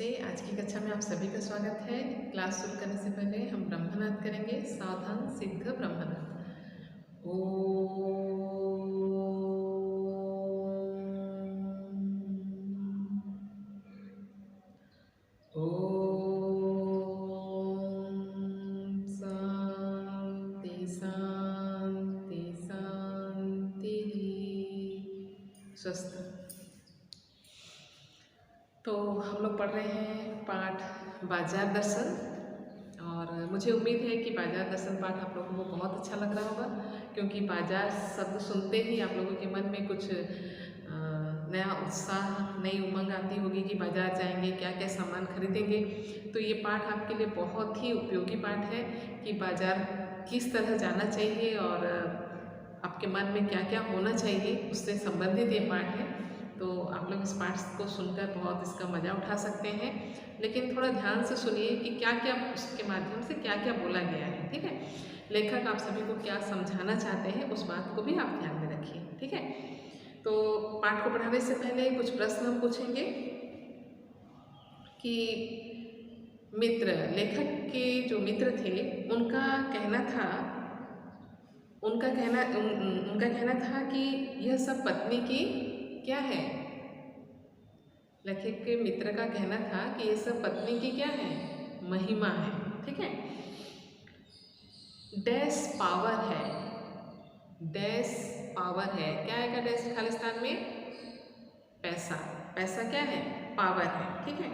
नमस्ते। आज की कक्षा में आप सभी का स्वागत है। क्लास शुरू करने से पहले हम ब्रह्मनाद करेंगे। सावधान सिद्ध ब्रह्मनाद। ओम शांति शांति शांति। स्वस्थ। तो हम लोग पढ़ रहे हैं पाठ बाजार दर्शन, और मुझे उम्मीद है कि बाजार दर्शन पाठ आप लोगों को बहुत अच्छा लग रहा होगा, क्योंकि बाजार शब्द सुनते ही आप लोगों के मन में कुछ नया उत्साह, नई उमंग आती होगी कि बाजार जाएंगे, क्या क्या सामान खरीदेंगे। तो ये पाठ आपके लिए बहुत ही उपयोगी पाठ है कि बाजार किस तरह जाना चाहिए और आपके मन में क्या क्या होना चाहिए, उससे संबंधित ये पाठ है। तो आप लोग इस पाठ को सुनकर बहुत इसका मज़ा उठा सकते हैं, लेकिन थोड़ा ध्यान से सुनिए कि क्या क्या उसके माध्यम से क्या क्या बोला गया है। ठीक है, लेखक आप सभी को क्या समझाना चाहते हैं उस बात को भी आप ध्यान में रखिए। ठीक है, तो पाठ को पढ़ाने से पहले कुछ प्रश्न हम पूछेंगे कि मित्र, लेखक के जो मित्र थे उनका कहना था कि यह सब पत्नी की क्या है। लेखक के मित्र का कहना था कि यह सब पत्नी की क्या है, महिमा है। ठीक है, डैश पावर है, डैश पावर है, क्या आएगा डैश खालिस्तान में, पैसा। पैसा क्या है, पावर है। ठीक है,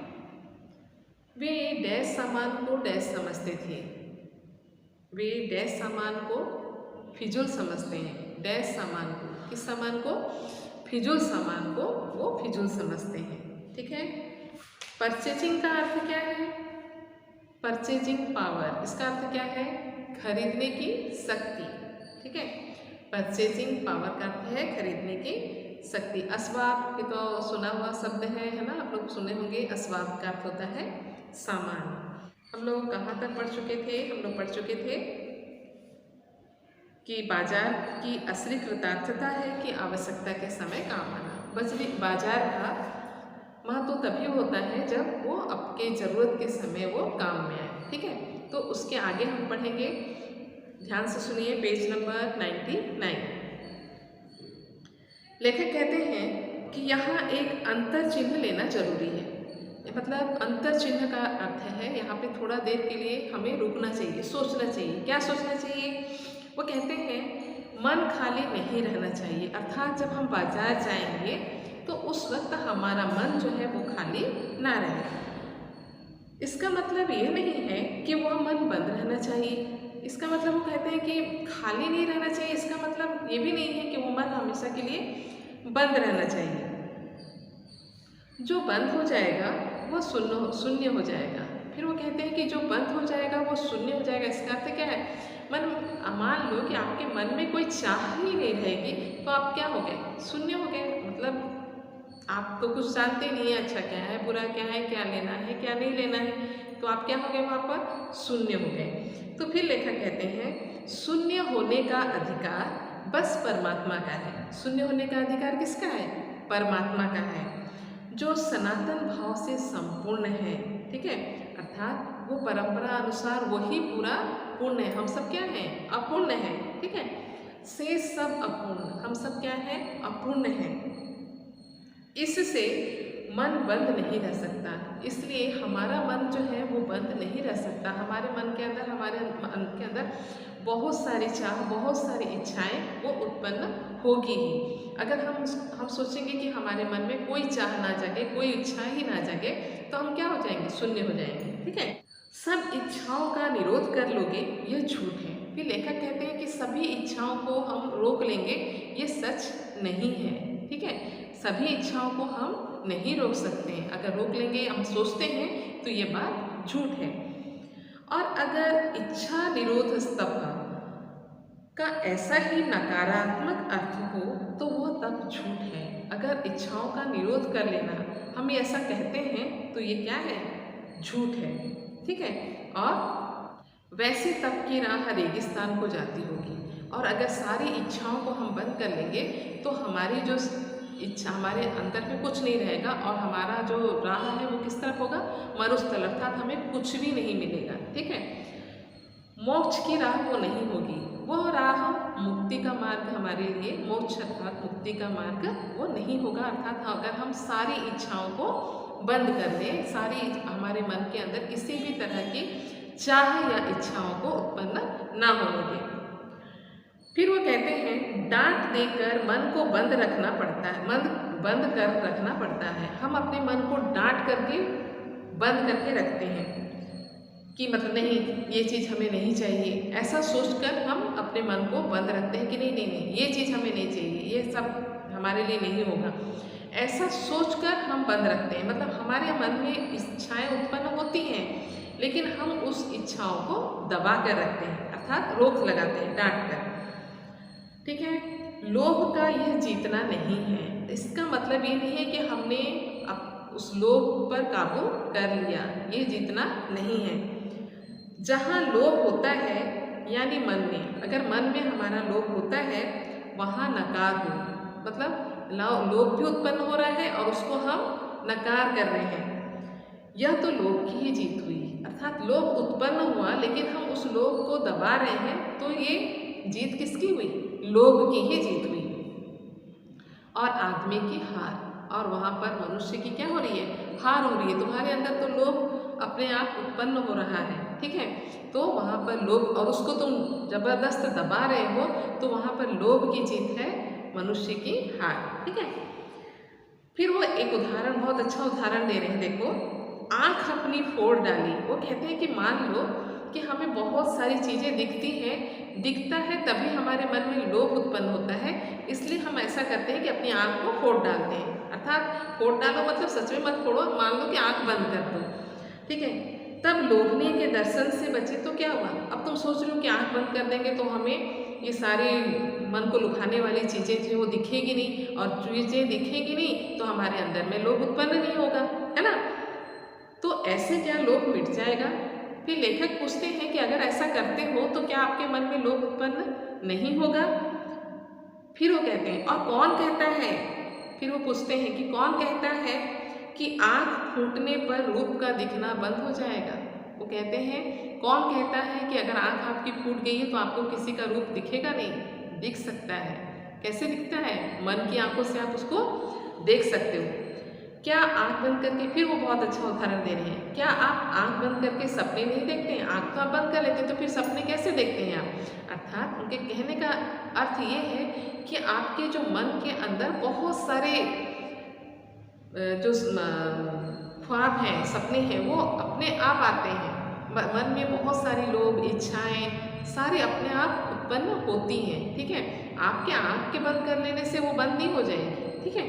वे डैश सामान को डैश समझते थे, वे डैश सामान को फिजूल समझते हैं। डैश सामान को, किस सामान को, फिजूल सामान को वो फिजूल समझते हैं। ठीक है, परचेजिंग का अर्थ क्या है, परचेजिंग पावर, इसका अर्थ क्या है, खरीदने की शक्ति। ठीक है, परचेजिंग पावर का अर्थ है खरीदने की शक्ति। असबाब, ये तो सुना हुआ शब्द है ना, आप लोग सुने होंगे। असबाब का अर्थ होता है सामान। हम लोग कहाँ तक पढ़ चुके थे, हम लोग पढ़ चुके थे कि बाजार की असली कृतार्थता है कि आवश्यकता के समय काम आना। बाजार का महत्व तभी होता है जब वो आपके ज़रूरत के समय वो काम में आए। ठीक है, तो उसके आगे हम पढ़ेंगे, ध्यान से सुनिए, पेज नंबर 99। लेखक कहते हैं कि यहाँ एक अंतर चिन्ह लेना जरूरी है। मतलब अंतर चिन्ह का अर्थ है यहाँ पे थोड़ा देर के लिए हमें रुकना चाहिए, सोचना चाहिए। क्या सोचना चाहिए, वो कहते हैं मन खाली नहीं रहना चाहिए। अर्थात जब हम बाजार जाएंगे तो उस वक्त हमारा मन जो है वो खाली ना रहे। इसका मतलब ये नहीं है कि वह मन बंद रहना चाहिए। इसका मतलब वो कहते हैं कि खाली नहीं रहना चाहिए, इसका मतलब ये भी नहीं है कि वो मन हमेशा के लिए बंद रहना चाहिए। जो बंद हो जाएगा वह शून्य हो जाएगा। फिर वो कहते हैं कि जो बंद हो जाएगा वो शून्य हो जाएगा। इसका अर्थ क्या है, मान लो कि आपके मन में कोई चाह ही नहीं रहेगी तो आप क्या हो गए, शून्य हो गए। मतलब आप तो कुछ जानते नहीं है, अच्छा क्या है, बुरा क्या है, क्या लेना है, क्या नहीं लेना है, तो आप क्या हो गए, वहाँ पर शून्य हो गए। तो फिर लेखक कहते हैं शून्य होने का अधिकार बस परमात्मा का है। शून्य होने का अधिकार किसका है, परमात्मा का है, जो सनातन भाव से संपूर्ण है। ठीक है, अर्थात वो परंपरा अनुसार वही पूरा पूर्ण है। हम सब क्या हैं, अपूर्ण है। ठीक है, शेष सब अपूर्ण, हम सब क्या है, अपूर्ण है। इससे मन बंद नहीं रह सकता, इसलिए हमारा मन जो है वो बंद नहीं रह सकता। हमारे मन के अंदर बहुत सारी चाह, बहुत सारी इच्छाएं वो उत्पन्न होगी ही। अगर हम सोचेंगे कि हमारे मन में कोई चाह ना जगे, कोई इच्छा ही ना जगे, तो हम क्या हो जाएंगे, शून्य हो जाएंगे। ठीक है, सब इच्छाओं का निरोध कर लोगे, यह झूठ है। फिर लेखक कहते हैं कि सभी इच्छाओं को हम रोक लेंगे, ये सच नहीं है। ठीक है, सभी इच्छाओं को हम नहीं रोक सकते हैं। अगर रोक लेंगे, हम सोचते हैं, तो ये बात झूठ है। और अगर इच्छा निरोध स्तंभ का ऐसा ही नकारात्मक अर्थ हो तो वह तब झूठ है। अगर इच्छाओं का निरोध कर लेना हम ऐसा कहते हैं तो ये क्या है, झूठ है। ठीक है, और वैसे तब की राह रेगिस्तान को जाती होगी। और अगर सारी इच्छाओं को हम बंद कर लेंगे तो हमारी जो इच्छा हमारे अंदर में कुछ नहीं रहेगा और हमारा जो राह है वो किस तरफ होगा, मरुस्थल, अर्थात हमें कुछ भी नहीं मिलेगा। ठीक है, मोक्ष की राह वो नहीं होगी, वो राह मुक्ति का मार्ग हमारे लिए, मोक्ष अर्थात मुक्ति का मार्ग वो नहीं होगा। अर्थात अगर हम सारी इच्छाओं को बंद कर दें, सारी हमारे मन के अंदर किसी भी तरह की चाह या इच्छाओं को उत्पन्न ना होने दें। फिर वो कहते हैं डांट देकर मन को बंद रखना पड़ता है, मन बंद कर रखना पड़ता है। हम अपने मन को डांट करके बंद करके रखते हैं कि मतलब नहीं, ये चीज़ हमें नहीं चाहिए, ऐसा सोचकर हम अपने मन को बंद रखते हैं कि नहीं नहीं नहीं, ये चीज़ हमें नहीं चाहिए, ये सब हमारे लिए नहीं होगा, ऐसा सोचकर हम बंद रखते हैं। मतलब हमारे मन में इच्छाएं उत्पन्न होती हैं, लेकिन हम उस इच्छाओं को दबा कर रखते हैं, अर्थात रोक लगाते हैं डांट कर। ठीक है, लोभ का यह जीतना नहीं है। इसका मतलब ये नहीं है कि हमने उस लोभ पर काबू कर लिया, ये जीतना नहीं है। जहाँ लोभ होता है यानी मन में, अगर मन में हमारा लोभ होता है वहाँ नकार हो, मतलब लोभ भी उत्पन्न हो रहा है और उसको हम नकार कर रहे हैं, यह तो लोभ की ही जीत हुई। अर्थात लोभ उत्पन्न हुआ लेकिन हम उस लोभ को दबा रहे हैं, तो ये जीत किसकी हुई, लोभ की ही जीत हुई और आदमी की हार। और वहाँ पर मनुष्य की क्या हो रही है, हार हो रही है। तुम्हारे अंदर तो लोभ अपने आप उत्पन्न हो रहा है, ठीक है, तो वहाँ पर लोभ, और उसको तुम जबरदस्त दबा रहे हो, तो वहाँ पर लोभ की जीत है, मनुष्य की हार। ठीक है, फिर वो एक उदाहरण, बहुत अच्छा उदाहरण दे रहे हैं। देखो, आँख अपनी फोड़ डाली। वो कहते हैं कि मान लो कि हमें बहुत सारी चीज़ें दिखती हैं, दिखता है तभी हमारे मन में लोभ उत्पन्न होता है, इसलिए हम ऐसा करते हैं कि अपनी आँख को फोड़ डालते हैं। अर्थात फोड़ डालो मतलब सच में मत फोड़ो, मान लो कि आँख बंद कर दो, ठीक है, तब लोभनी के दर्शन से बचे तो क्या हुआ। अब तुम सोच रहे हो कि आँख बंद कर देंगे तो हमें ये सारी मन को लुभाने वाली चीज़ें जो वो दिखेगी नहीं, और चीज़ें दिखेगी नहीं तो हमारे अंदर में लोभ उत्पन्न नहीं होगा, है ना। तो ऐसे क्या लोभ मिट जाएगा। फिर लेखक पूछते हैं कि अगर ऐसा करते हो तो क्या आपके मन में लोभ उत्पन्न नहीं होगा। फिर वो कहते हैं, और कौन कहता है, फिर वो पूछते हैं कि कौन कहता है कि आँख फूटने पर रूप का दिखना बंद हो जाएगा। वो कहते हैं, कौन कहता है कि अगर आँख आपकी फूट गई है तो आपको किसी का रूप दिखेगा नहीं, दिख सकता है। कैसे दिखता है, मन की आंखों से आप उसको देख सकते हो। क्या आँख बंद करके, फिर वो बहुत अच्छा उदाहरण दे रहे हैं, क्या आप आँख बंद करके सपने नहीं देखते हैं। आँख तो आप बंद कर लेते हैं तो फिर सपने कैसे देखते हैं आप। अर्थात उनके कहने का अर्थ ये है कि आपके जो मन के अंदर बहुत सारे जो ख्वाब हैं, सपने हैं, वो अपने आप आते हैं। मन में बहुत सारी लोभ, इच्छाएं सारे अपने आप उत्पन्न होती हैं। ठीक है, आपके आँख के बंद कर लेने से वो बंद नहीं हो जाएगी। ठीक है,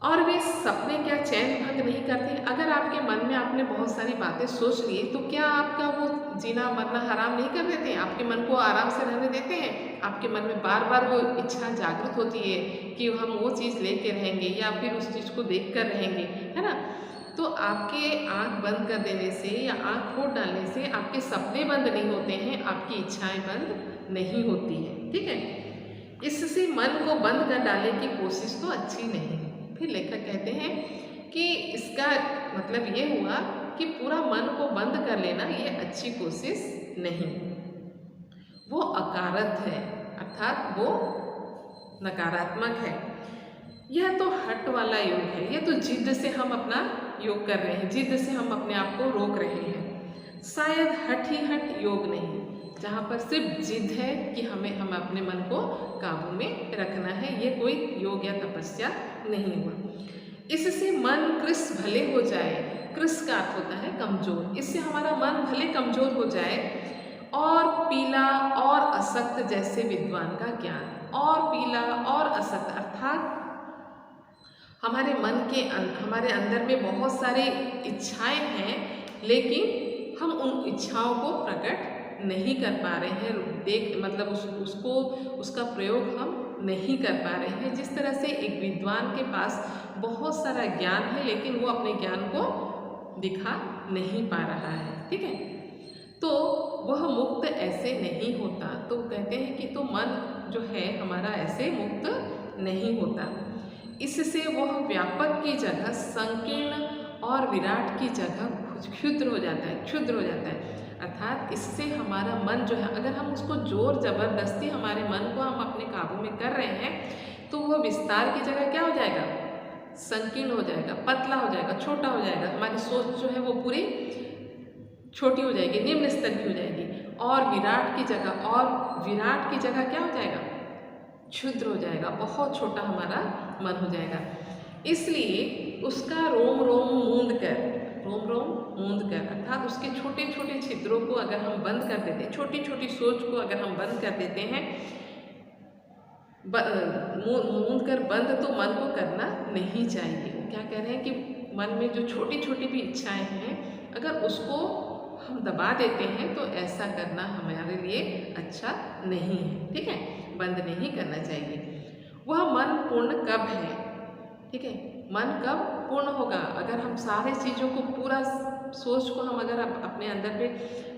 और वे सपने क्या चैन भंग नहीं करते। अगर आपके मन में आपने बहुत सारी बातें सोच ली तो क्या आपका वो जीना मरना हराम नहीं कर देते हैं, आपके मन को आराम से रहने देते हैं। आपके मन में बार बार वो इच्छा जागृत होती है कि हम वो चीज़ लेके रहेंगे या फिर उस चीज़ को देख कर रहेंगे, है ना। तो आपके आँख बंद कर देने से या आँख फोड़ डालने से आपके सपने बंद नहीं होते हैं, आपकी इच्छाएं बंद नहीं होती हैं। ठीक है, इससे मन को बंद कर डालने की कोशिश तो अच्छी नहीं। फिर लेखक कहते हैं कि इसका मतलब ये हुआ कि पूरा मन को बंद कर लेना ये अच्छी कोशिश नहीं, वो अकारत है, अर्थात वो नकारात्मक है। यह तो हट वाला योग है, यह तो जिद से हम अपना योग कर रहे हैं, जिद से हम अपने आप को रोक रहे हैं। शायद हट ही हट योग नहीं, जहाँ पर सिर्फ जिद है कि हम अपने मन को काबू में रखना है, ये कोई योग या तपस्या नहीं हुआ। इससे मन कृश भले हो जाए, कृश का अर्थ होता है कमजोर, इससे हमारा मन भले कमजोर हो जाए, और पीला और असक्त जैसे विद्वान का ज्ञान। और पीला और असक्त अर्थात हमारे मन के हमारे अंदर में बहुत सारे इच्छाएं हैं, लेकिन हम उन इच्छाओं को प्रकट नहीं कर पा रहे हैं, मतलब उसका प्रयोग हम नहीं कर पा रहे हैं। जिस तरह से एक विद्वान के पास बहुत सारा ज्ञान है लेकिन वो अपने ज्ञान को दिखा नहीं पा रहा है, ठीक है, तो वह मुक्त ऐसे नहीं होता। तो कहते हैं कि तो मन जो है हमारा ऐसे मुक्त नहीं होता। इससे वह व्यापक की जगह संकीर्ण और विराट की जगह क्षुद्र हो जाता है, क्षुद्र हो जाता है। अर्थात इससे हमारा मन जो है, अगर हम उसको जोर जबरदस्ती हमारे मन को हम अपने काबू में कर रहे हैं तो वह विस्तार की जगह क्या हो जाएगा, संकीर्ण हो जाएगा, पतला हो जाएगा, छोटा हो जाएगा। हमारी सोच जो है वो पूरी छोटी हो जाएगी, निम्न स्तर की हो जाएगी। और विराट की जगह क्या हो जाएगा, क्षुद्र हो जाएगा, बहुत छोटा हमारा मन हो जाएगा। इसलिए उसका रोम रोम मूंद कर अर्थात उसके छोटे छोटे छिद्रों को अगर हम बंद कर देते हैं, छोटी छोटी सोच को अगर हम बंद कर देते हैं, मूंद कर बंद तो मन को करना नहीं चाहिए। क्या कह रहे हैं कि मन में जो छोटी छोटी भी इच्छाएं हैं, अगर उसको हम दबा देते हैं तो ऐसा करना हमारे लिए अच्छा नहीं है। ठीक है, बंद नहीं करना चाहिए। वह मन पूर्ण कब है, ठीक है, मन कब पूर्ण होगा, अगर हम सारे चीज़ों को पूरा सोच को हम अगर अपने अंदर पे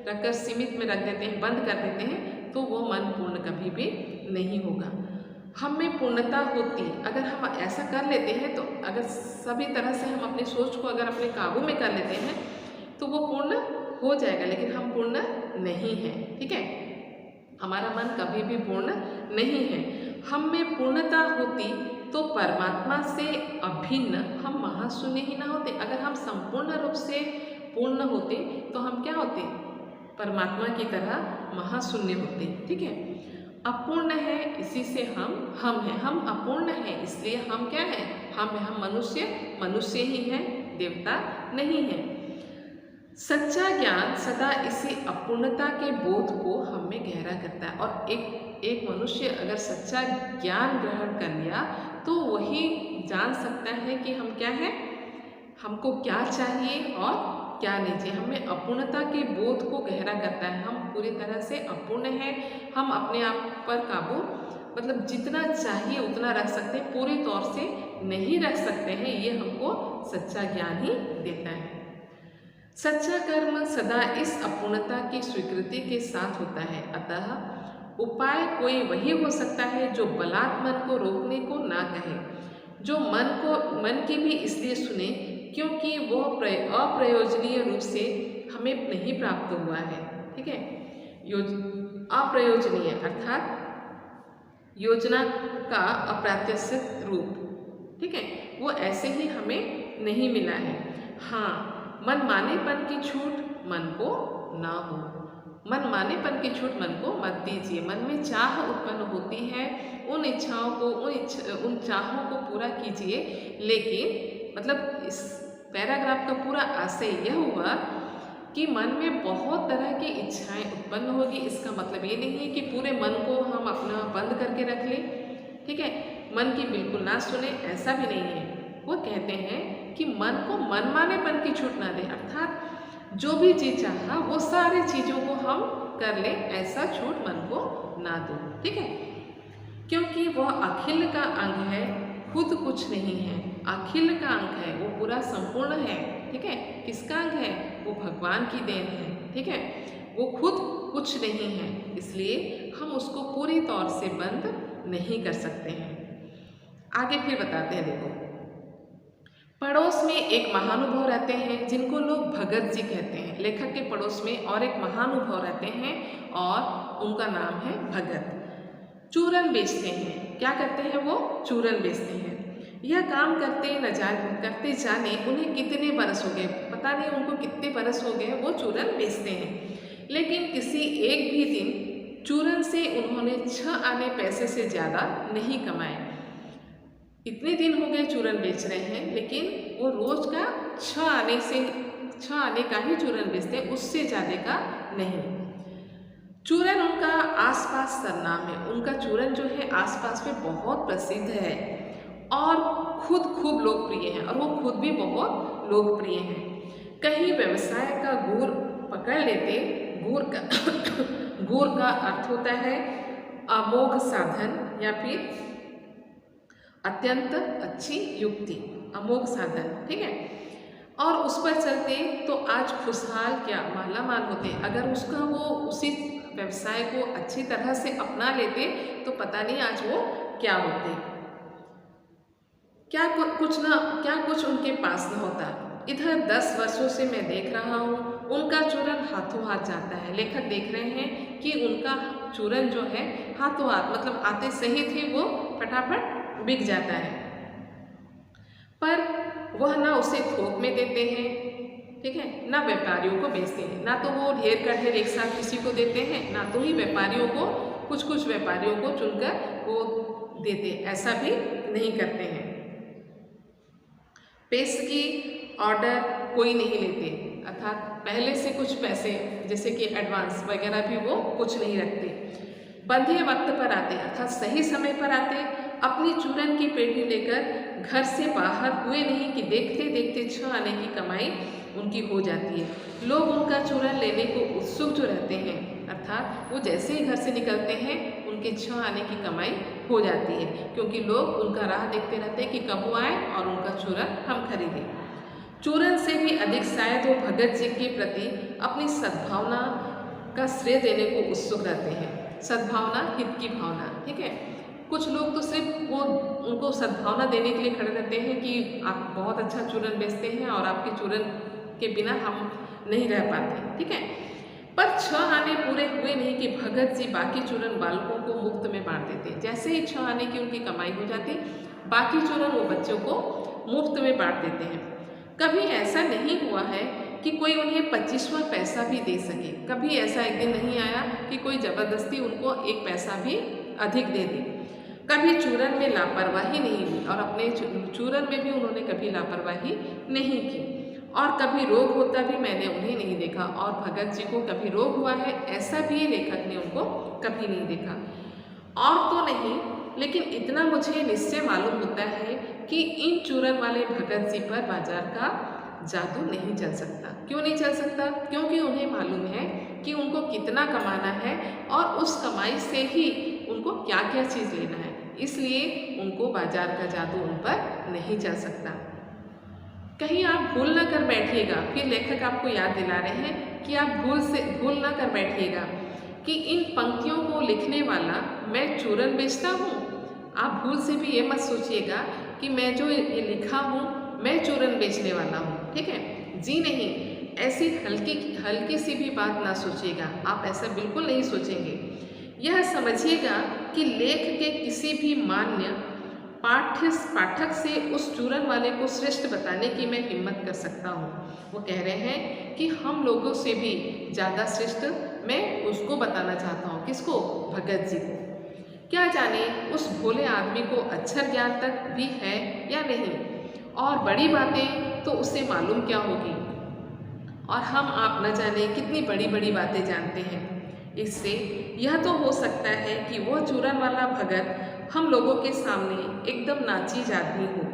रखकर सीमित में रख देते हैं, बंद कर देते हैं, तो वो मन पूर्ण कभी भी नहीं होगा। हम में पूर्णता होती, अगर हम ऐसा कर लेते हैं तो अगर सभी तरह से हम अपनी सोच को अगर अपने काबू में कर लेते हैं तो वो पूर्ण हो जाएगा, लेकिन हम पूर्ण नहीं हैं। ठीक है, हमारा मन कभी भी पूर्ण नहीं है। हम में पूर्णता होती तो परमात्मा से अभिन्न हम महाशून्य ही ना होते। अगर हम संपूर्ण रूप से पूर्ण होते तो हम क्या होते, परमात्मा की तरह महाशून्य होते। ठीक है, अपूर्ण है इसी से हम हैं, हम अपूर्ण हैं इसलिए हम क्या है, हम मनुष्य ही हैं, देवता नहीं है। सच्चा ज्ञान सदा इसी अपूर्णता के बोध को हम में गहरा करता है। और एक मनुष्य अगर सच्चा ज्ञान ग्रहण कर लिया तो वही जान सकता है कि हम क्या है, हमको क्या चाहिए और क्या नहीं चाहिए। हमें अपूर्णता के बोध को गहरा करता है। हम पूरी तरह से अपूर्ण हैं, हम अपने आप पर काबू मतलब जितना चाहिए उतना रख सकते हैं, पूरी तौर से नहीं रख सकते हैं। ये हमको सच्चा ज्ञान ही देता है। सच्चा कर्म सदा इस अपूर्णता की स्वीकृति के साथ होता है। अतः उपाय कोई वही हो सकता है जो बलात् मन को रोकने को ना कहे, जो मन की भी इसलिए सुने क्योंकि वह अप्रयोजनीय रूप से हमें नहीं प्राप्त हुआ है। ठीक है, अप्रयोजनीय अर्थात योजना का अप्रत्याशित रूप, ठीक है, वो ऐसे ही हमें नहीं मिला है। हाँ, मन मानेपन की छूट मन को ना हो, मन मानेपन की छूट मन को मत दीजिए। मन में चाह उत्पन्न होती है, उन इच्छाओं को उन चाहों को पूरा कीजिए। लेकिन मतलब इस पैराग्राफ का पूरा आशय यह हुआ कि मन में बहुत तरह की इच्छाएं उत्पन्न होगी। इसका मतलब ये नहीं है कि पूरे मन को हम अपना बंद करके रख लें। ठीक है, मन की बिल्कुल ना सुने, ऐसा भी नहीं है। वो कहते हैं कि मन को मनमानेपन की छूट ना दें, अर्थात जो भी चीज़ चाहा वो सारी चीज़ों को हम कर लें, ऐसा छूट मन को ना दो। ठीक है, क्योंकि वह अखिल का अंग है, खुद कुछ नहीं है। अखिल का अंग है, वो पूरा संपूर्ण है। ठीक है, किसका अंग है, वो भगवान की देन है। ठीक है, वो खुद कुछ नहीं है, इसलिए हम उसको पूरी तौर से बंद नहीं कर सकते हैं। आगे फिर बताते हैं, देखो, पड़ोस में एक महानुभाव रहते हैं जिनको लोग भगत जी कहते हैं। लेखक के पड़ोस में और एक महानुभाव रहते हैं और उनका नाम है भगत। चूरन बेचते हैं। क्या करते हैं वो, चूरन बेचते हैं। यह काम करते जाने उन्हें कितने बरस हो गए, पता नहीं उनको कितने बरस हो गए वो चूरन बेचते हैं। लेकिन किसी एक भी दिन चूरन से उन्होंने 6 आने पैसे से ज़्यादा नहीं कमाए। इतने दिन हो गए चूरन बेच रहे हैं, लेकिन वो रोज का 6 आने का ही चूरन बेचते हैं, उससे ज़्यादा का नहीं। चूरन उनका आसपास सरनाम है। उनका चूरन जो है आसपास में बहुत प्रसिद्ध है और खुद खूब लोकप्रिय है, और वो खुद भी बहुत लोकप्रिय हैं। कहीं व्यवसाय का गुर पकड़ लेते। गुर का अर्थ होता है अमोघ साधन या फिर अत्यंत अच्छी युक्ति, अमोघ साधन। ठीक है, और उस पर चलते तो आज खुशहाल क्या मालामाल होते। अगर उसका वो उसी व्यवसाय को अच्छी तरह से अपना लेते तो पता नहीं आज वो क्या होते। क्या कुछ उनके पास न होता। इधर 10 वर्षों से मैं देख रहा हूँ, उनका चूरन हाथों हाथ जाता है। लेखक देख रहे हैं कि उनका चूरन जो है हाथों हाथ, मतलब आते सही थे वो फटाफट बिक जाता है। पर वह ना उसे थोक में देते हैं, ठीक है, ना व्यापारियों को बेचते हैं। ना तो वो ढेर का ढेर एक साथ किसी को देते हैं, ना तो ही व्यापारियों को, कुछ कुछ व्यापारियों को चुनकर वो देते, ऐसा भी नहीं करते हैं। पेस्ट की ऑर्डर कोई नहीं लेते, अर्थात पहले से कुछ पैसे जैसे कि एडवांस वगैरह भी वो कुछ नहीं रखते। बंधे वक्त पर आते, अर्थात सही समय पर आते। अपनी चूरन की पेटी लेकर घर से बाहर हुए नहीं कि देखते देखते 6 आने की कमाई उनकी हो जाती है। लोग उनका चूरन लेने को उत्सुक जो रहते हैं, अर्थात वो जैसे ही घर से निकलते हैं उनके 6 आने की कमाई हो जाती है, क्योंकि लोग उनका राह देखते रहते हैं कि कब वो आए और उनका चूरन हम खरीदें। चूरन से भी अधिक शायद वो भगत जी के प्रति अपनी सद्भावना का श्रेय देने को उत्सुक रहते हैं। सद्भावना, हित की भावना, ठीक है। कुछ लोग तो सिर्फ वो उनको सद्भावना देने के लिए खड़े रहते हैं कि आप बहुत अच्छा चूरन बेचते हैं और आपके चूरन के बिना हम नहीं रह पाते, ठीक है। पर 6 आने पूरे हुए नहीं कि भगत जी बाकी चूरन बालकों को मुफ्त में बांट देते। जैसे ही 6 आने की उनकी कमाई हो जाती, बाकी चूरन वो बच्चों को मुफ्त में बांट देते हैं। कभी ऐसा नहीं हुआ है कि कोई उन्हें 25वां पैसा भी दे सके। कभी ऐसा एक दिन नहीं आया कि कोई ज़बरदस्ती उनको एक पैसा भी अधिक दे दे। कभी चूरन में लापरवाही नहीं हुई और अपने चूरन में भी उन्होंने कभी लापरवाही नहीं की। और कभी रोग होता भी मैंने उन्हें नहीं देखा, और भगत जी को कभी रोग हुआ है ऐसा भी लेखक ने उनको कभी नहीं देखा। और तो नहीं, लेकिन इतना मुझे निश्चय मालूम होता है कि इन चूरन वाले भगत जी पर बाजार का जादू नहीं चल सकता। क्यों नहीं चल सकता? क्योंकि उन्हें मालूम है कि उनको कितना कमाना है और उस कमाई से ही उनको क्या क्या चीज़ लेना है, इसलिए उनको बाजार का जादू उन पर नहीं चल सकता। कहीं आप भूल ना कर बैठिएगा, फिर लेखक आपको याद दिला रहे हैं कि आप भूल ना कर बैठिएगा कि इन पंक्तियों को लिखने वाला मैं चूरन बेचता हूँ। आप भूल से भी ये मत सोचिएगा कि मैं जो ये लिखा हूँ मैं चूरन बेचने वाला हूँ, ठीक है जी नहीं। ऐसी हल्की सी भी बात ना सोचिएगा, आप ऐसा बिल्कुल नहीं सोचेंगे। यह समझिएगा कि लेख के किसी भी मान्य पाठक से उस चूरन वाले को श्रेष्ठ बताने की मैं हिम्मत कर सकता हूँ। वो कह रहे हैं कि हम लोगों से भी ज़्यादा श्रेष्ठ मैं उसको बताना चाहता हूँ। किसको? भगत जी को। क्या जाने उस भोले आदमी को अक्षर ज्ञान तक भी है या नहीं, और बड़ी बातें तो उसे मालूम क्या होगी, और हम आप न जाने कितनी बड़ी बड़ी बातें जानते हैं। इससे यह तो हो सकता है कि वह चूरन वाला भगत हम लोगों के सामने एकदम नाचीज आदमी हो।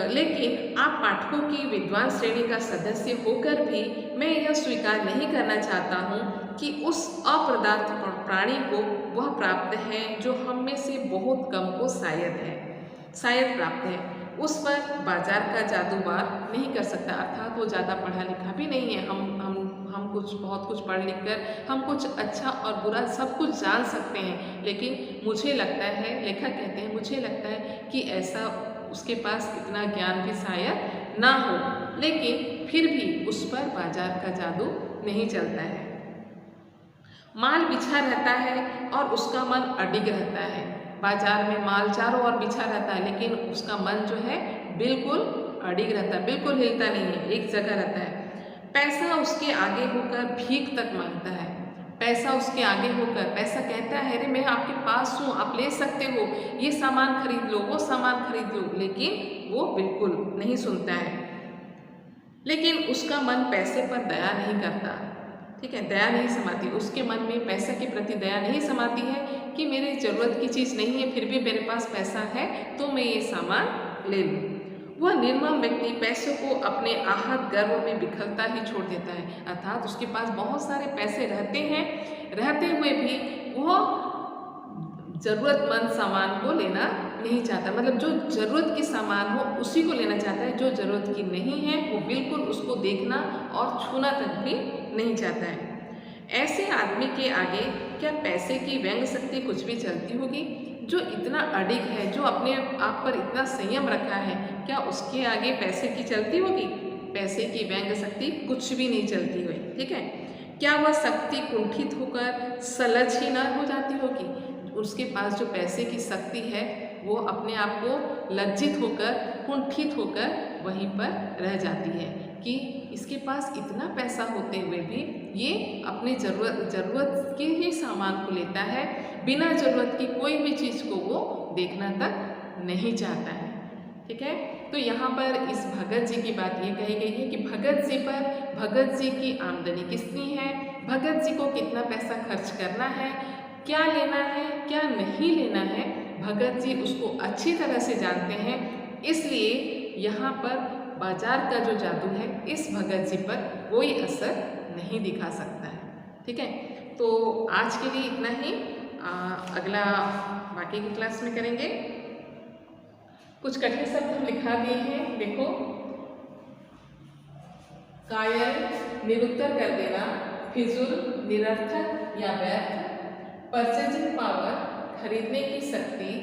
लेकिन आप पाठकों की विद्वान श्रेणी का सदस्य होकर भी मैं यह स्वीकार नहीं करना चाहता हूँ कि उस अपदार्थ प्राणी को वह प्राप्त है जो हम में से बहुत कम को शायद प्राप्त है। उस पर बाजार का जादू वार नहीं कर सकता, अर्थात वो ज़्यादा पढ़ा लिखा भी नहीं है। हम बहुत कुछ पढ़ लिख कर हम कुछ अच्छा और बुरा सब कुछ जान सकते हैं, लेकिन मुझे लगता है, लेखक कहते हैं, मुझे लगता है कि ऐसा उसके पास इतना ज्ञान भी शायद ना हो, लेकिन फिर भी उस पर बाजार का जादू नहीं चलता है। माल बिछा रहता है और उसका मन अडिग रहता है। बाजार में माल चारों ओर बिछा रहता है, लेकिन उसका मन जो है बिल्कुल अडिग रहता है, बिल्कुल हिलता नहीं है, एक जगह रहता है। पैसा उसके आगे होकर भीख तक मांगता है। पैसा उसके आगे होकर पैसा कहता है, अरे मैं आपके पास हूँ, आप ले सकते हो, ये सामान खरीद लो, वो सामान खरीद लो, लेकिन वो बिल्कुल नहीं सुनता है। लेकिन उसका मन पैसे पर दया नहीं करता, ठीक है, दया नहीं समाती उसके मन में, पैसे के प्रति दया नहीं समाती है कि मेरे ज़रूरत की चीज़ नहीं है फिर भी मेरे पास पैसा है तो मैं ये सामान ले लूँ। वह निर्मम व्यक्ति पैसों को अपने आहत गर्व में बिखरता ही छोड़ देता है, अर्थात उसके पास बहुत सारे पैसे रहते हुए भी वह ज़रूरतमंद सामान को लेना नहीं चाहता, मतलब जो ज़रूरत की सामान हो उसी को लेना चाहता है, जो ज़रूरत की नहीं है वो बिल्कुल उसको देखना और छूना तक भी नहीं चाहता है। ऐसे आदमी के आगे क्या पैसे की व्यंग शक्ति कुछ भी चलती होगी? जो इतना अडिग है, जो अपने आप पर इतना संयम रखा है, क्या उसके आगे पैसे की चलती होगी? पैसे की व्यंग शक्ति कुछ भी नहीं चलती हुई, ठीक है। क्या वह शक्ति कुंठित होकर सलज ही न हो जाती होगी? उसके पास जो पैसे की शक्ति है वो अपने आप को लज्जित होकर, कुंठित होकर वहीं पर रह जाती है कि इसके पास इतना पैसा होते हुए भी ये अपनी ज़रूरत के ही सामान को लेता है, बिना ज़रूरत की कोई भी चीज़ को वो देखना तक नहीं चाहता है, ठीक है। तो यहाँ पर इस भगत जी की बात ये कही गई है कि भगत जी की आमदनी कितनी है, भगत जी को कितना पैसा खर्च करना है, क्या लेना है क्या नहीं लेना है, भगत जी उसको अच्छी तरह से जानते हैं। इसलिए यहाँ पर बाजार का जो जादू है इस भगत जी पर कोई असर नहीं दिखा सकता है, ठीक है। तो आज के लिए इतना ही, अगला बाकी की क्लास में करेंगे। कुछ कठिन शब्द हम लिखा दिए हैं, देखो। कायल, निरुत्तर कर देना, फिजूल, निरर्थक या व्यर्थ, परचेजिंग पावर, खरीदने की शक्ति,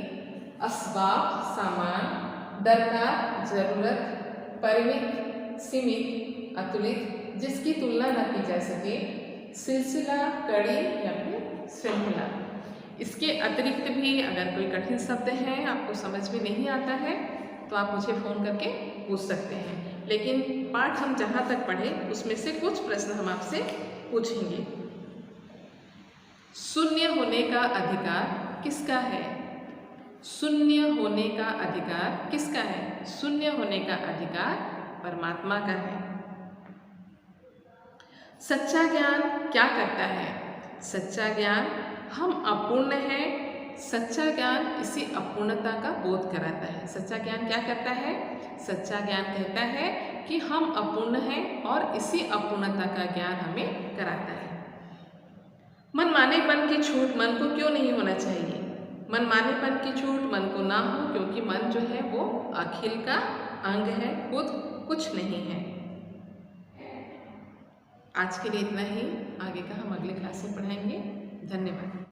असबाब, सामान, दरकार, जरूरत, परिमित, सीमित, अतुलित, जिसकी तुलना न की जा सके, सिलसिला, कड़ी या फिर श्रृंखला। इसके अतिरिक्त भी अगर कोई कठिन शब्द है आपको समझ में नहीं आता है तो आप मुझे फ़ोन करके पूछ सकते हैं, लेकिन पाठ हम जहाँ तक पढ़े उसमें से कुछ प्रश्न हम आपसे पूछेंगे। शून्य होने का अधिकार किसका है? शून्य होने का अधिकार किसका है? शून्य होने का अधिकार परमात्मा का है। सच्चा ज्ञान क्या करता है? सच्चा ज्ञान हम अपूर्ण हैं, सच्चा ज्ञान इसी अपूर्णता का बोध कराता है। सच्चा ज्ञान क्या करता है? सच्चा ज्ञान कहता है कि हम अपूर्ण हैं और इसी अपूर्णता का ज्ञान हमें कराता है। मनमानेपन की छूट मन को क्यों नहीं होना चाहिए? मनमानेपन की छूट मन को ना हो क्योंकि मन जो है वो अखिल का अंग है, खुद कुछ नहीं है। आज के लिए इतना ही, आगे का हम अगले क्लास में पढ़ाएंगे। धन्यवाद।